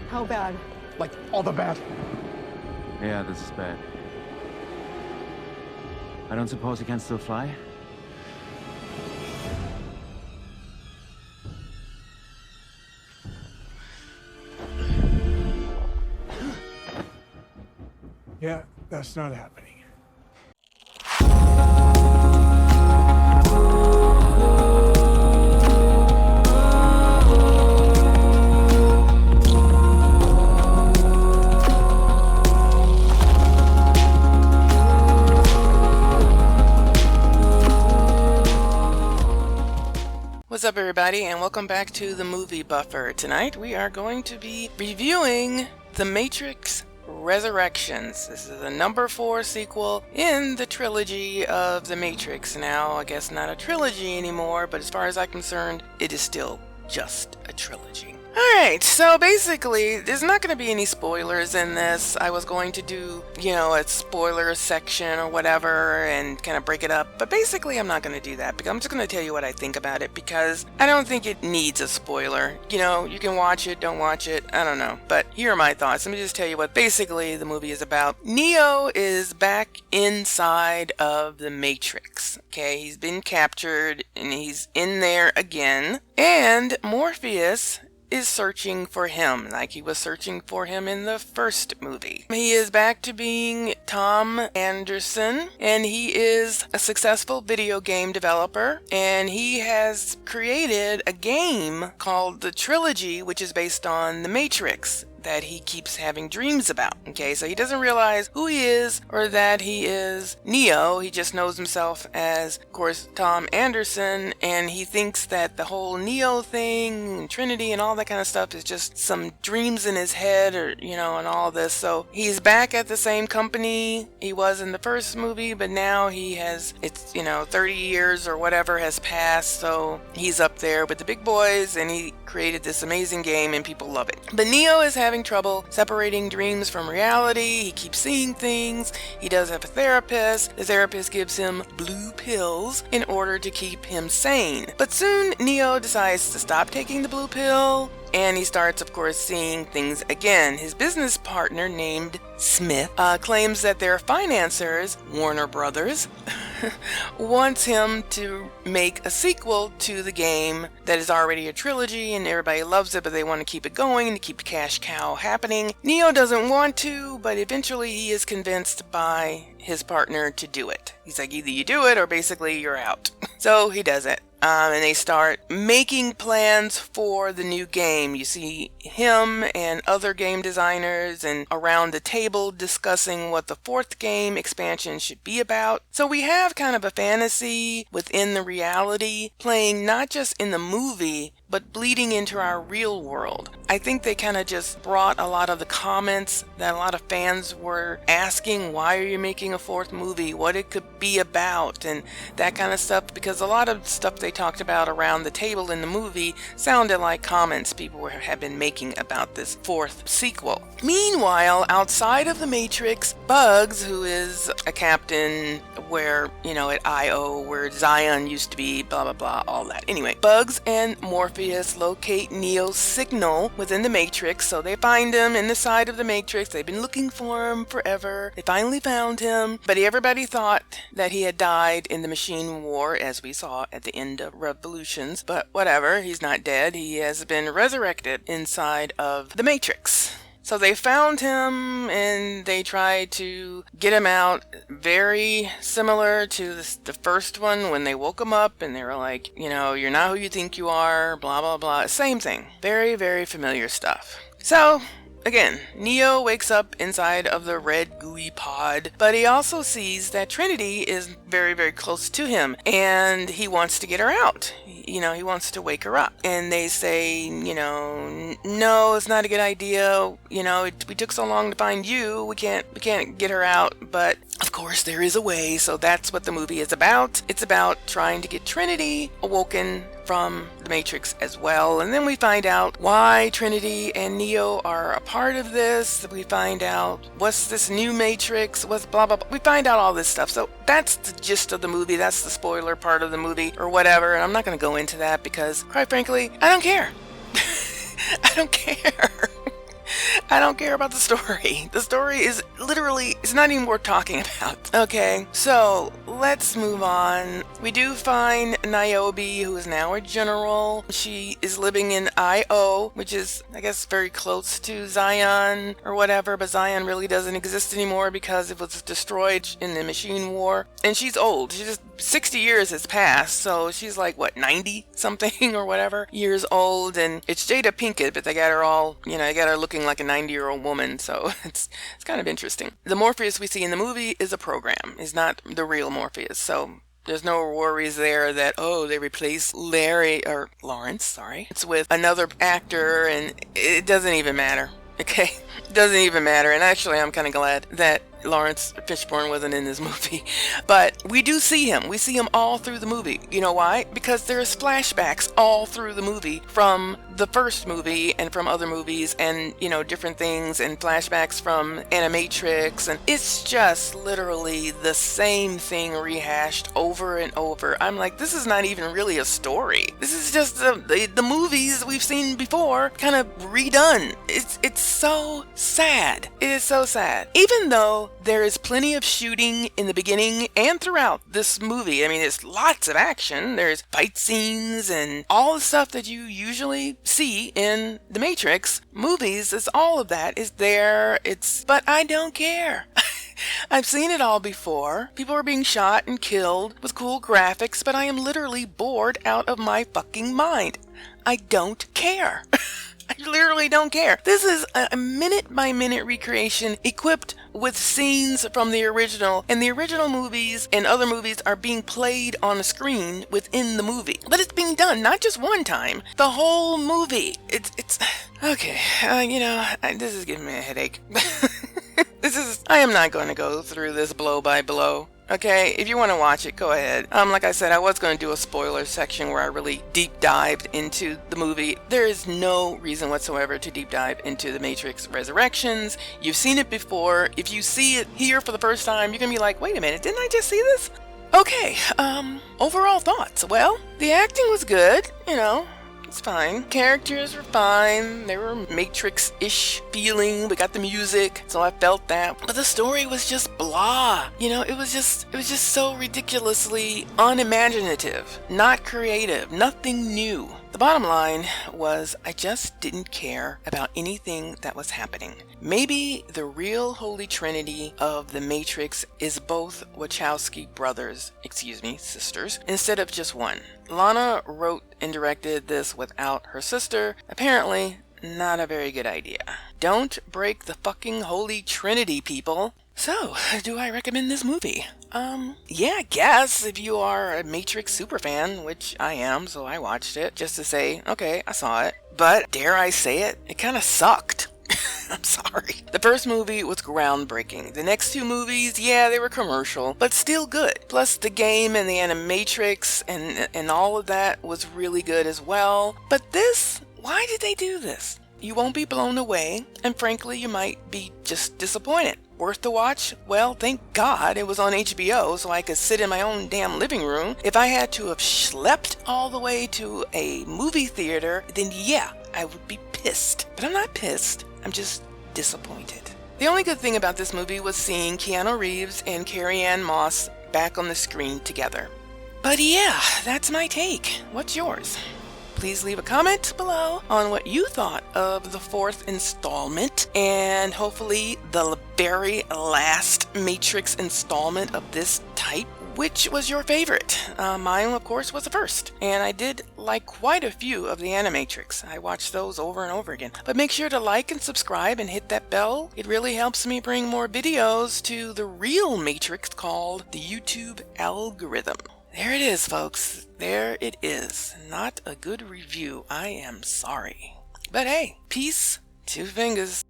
How bad? Like, all the bad. Yeah, this is bad. I don't suppose you can still fly? Yeah, that's not happening. What's up, everybody, and welcome back to the Movie Buffer. Tonight we are going to be reviewing The Matrix Resurrections. This is the number 4 sequel in the trilogy of The Matrix. Now, I guess not a trilogy anymore, but as far as I'm concerned, it is still just a trilogy. Alright, so basically, there's not going to be any spoilers in this. I was going to do, a spoiler section or whatever and kind of break it up. But basically, I'm not going to do that because I'm just going to tell you what I think about it because I don't think it needs a spoiler. You can watch it, don't watch it, I don't know. But here are my thoughts. Let me just tell you what basically the movie is about. Neo is back inside of the Matrix. Okay, he's been captured and he's in there again. And Morpheus is searching for him, like he was searching for him in the first movie. He is back to being Tom Anderson, and he is a successful video game developer, and he has created a game called The Trilogy, which is based on The Matrix, that he keeps having dreams about. Okay, so he doesn't realize who he is or that he is Neo. He just knows himself as, of course, Tom Anderson, and he thinks that the whole Neo thing, and Trinity and all that kind of stuff is just some dreams in his head or, and all this. So he's back at the same company he was in the first movie, but now he has, 30 years or whatever has passed, so he's up there with the big boys, and he created this amazing game and people love it. But Neo is having trouble separating dreams from reality. He keeps seeing things. He does have a therapist. The therapist gives him blue pills in order to keep him sane. But soon Neo decides to stop taking the blue pill, and he starts, of course, seeing things again. His business partner, named Smith, claims that their financiers, Warner Brothers, wants him to make a sequel to the game that is already a trilogy, and everybody loves it, but they want to keep it going to keep the cash cow happening. Neo doesn't want to, but eventually he is convinced by his partner to do it. He's like, either you do it or basically you're out. So he does it. And they start making plans for the new game. You see him and other game designers and around the table discussing what the fourth game expansion should be about. So we have kind of a fantasy within the reality, playing not just in the movie, but bleeding into our real world. I think they kind of just brought a lot of the comments that a lot of fans were asking, why are you making a fourth movie, what it could be about, and that kind of stuff, because a lot of stuff they talked about around the table in the movie sounded like comments people have been making about this fourth sequel. Meanwhile, outside of the Matrix, Bugs, who is a captain where, at I.O., where Zion used to be, blah, blah, blah, all that. Anyway, Bugs and Morpheus locate Neo's signal within the Matrix, so they find him in the side of the Matrix. They've been looking for him forever. They finally found him, but everybody thought that he had died in the machine war, as we saw at the end of Revolutions, but whatever, he's not dead. He has been resurrected inside of the Matrix. So they found him and they tried to get him out, very similar to the first one when they woke him up and they were like, you're not who you think you are, blah, blah, blah. Same thing. Very, very familiar stuff. So again, Neo wakes up inside of the red gooey pod, but he also sees that Trinity is very, very close to him, and he wants to get her out. He wants to wake her up. And they say, no, it's not a good idea. We took so long to find you. We can't get her out. But of course, there is a way. So that's what the movie is about. It's about trying to get Trinity awoken from the Matrix as well. And then we find out why Trinity and Neo are a part of this. We find out what's this new Matrix, what's blah, blah, blah. We find out all this stuff. So that's the gist of the movie. That's the spoiler part of the movie or whatever. And I'm not going to go into that because, quite frankly, I don't care. I don't care. I don't care about the story. The story is literally, it's not even worth talking about. Okay, so let's move on. We do find Niobe, who is now a general. She is living in Io, which is, I guess, very close to Zion or whatever, but Zion really doesn't exist anymore because it was destroyed in the machine war. And she's old. She's just 60 years has passed, so she's like, what, 90 something or whatever years old, and it's Jada Pinkett, but they got her all, you know, they got her looking like a 90-year-old woman, so it's kind of interesting. The Morpheus we see in the movie is a program, is not the real Morpheus, so there's no worries there that, oh, they replaced Lawrence, sorry. It's with another actor, and it doesn't even matter, okay? It doesn't even matter, and actually I'm kind of glad that Lawrence Fishburne wasn't in this movie. But we do see him. We see him all through the movie. You know why? Because there's flashbacks all through the movie from the first movie and from other movies and, you know, different things and flashbacks from Animatrix. And it's just literally the same thing rehashed over and over. I'm like, this is not even really a story. This is just the movies we've seen before kind of redone. It's so sad. It is so sad. Even though there is plenty of shooting in the beginning and throughout this movie. I mean, there's lots of action. There's fight scenes and all the stuff that you usually see in the Matrix movies. It's all of that is there. But I don't care. I've seen it all before. People are being shot and killed with cool graphics, but I am literally bored out of my fucking mind. I don't care. I literally don't care. This is a minute-by-minute recreation equipped with scenes from the original, and the original movies and other movies are being played on a screen within the movie. But it's being done not just one time, the whole movie. It's okay. This is giving me a headache. I am not going to go through this blow by blow. Okay, if you want to watch it, go ahead. Like I said, I was going to do a spoiler section where I really deep dived into the movie. There is no reason whatsoever to deep dive into the Matrix Resurrections. You've seen it before. If you see it here for the first time, you're going to be like, wait a minute, didn't I just see this? Okay, overall thoughts. Well, the acting was good, it's fine. Characters were fine. They were Matrix-ish feeling. We got the music, so I felt that. But the story was just blah. It was just so ridiculously unimaginative, not creative, nothing new. The bottom line was I just didn't care about anything that was happening. Maybe the real Holy Trinity of the Matrix is both Wachowski sisters, instead of just one. Lana wrote and directed this without her sister. Apparently, not a very good idea. Don't break the fucking Holy Trinity, people. So, do I recommend this movie? Yeah, I guess if you are a Matrix superfan, which I am, so I watched it just to say, okay, I saw it. But, dare I say it, it kind of sucked. I'm sorry. The first movie was groundbreaking. The next two movies, yeah, they were commercial, but still good. Plus the game and the Animatrix and all of that was really good as well. But this, why did they do this? You won't be blown away, and frankly, you might be just disappointed. Worth the watch? Well, thank God it was on HBO so I could sit in my own damn living room. If I had to have schlepped all the way to a movie theater, then yeah, I would be pissed. But I'm not pissed. I'm just disappointed. The only good thing about this movie was seeing Keanu Reeves and Carrie-Anne Moss back on the screen together. But yeah, that's my take. What's yours? Please leave a comment below on what you thought of the fourth installment and hopefully the very last Matrix installment of this type. Which was your favorite? Mine, of course, was the first. And I did like quite a few of the Animatrix. I watched those over and over again. But make sure to like and subscribe and hit that bell. It really helps me bring more videos to the real Matrix called the YouTube algorithm. There it is, folks. There it is. Not a good review. I am sorry. But hey, peace, two fingers.